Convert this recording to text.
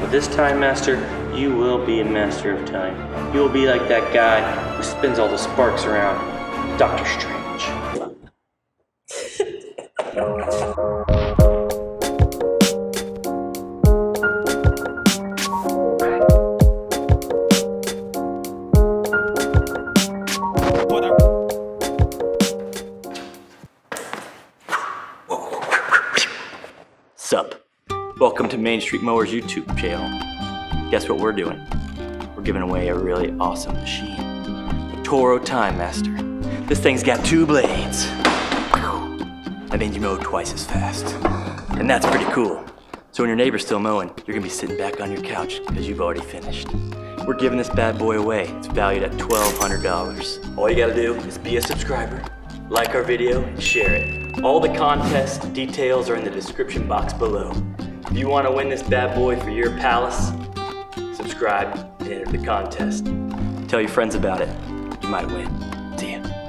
With this Time Master, you will be a master of time. You will be like that guy who spins all the sparks around. Doctor Strange. Sup? Welcome to Main Street Mower's YouTube channel. Guess what we're doing? We're giving away a really awesome machine. The TORO Timemaster. This thing's got 2 blades. That means you mow twice as fast. And that's pretty cool. So when your neighbor's still mowing, you're gonna be sitting back on your couch because you've already finished. We're giving this bad boy away. It's valued at $1,200. All you gotta do is be a subscriber, like our video, and share it. All the contest details are in the description box below. If you want to win this bad boy for your palace, subscribe and enter the contest. Tell your friends about it. You might win. See ya.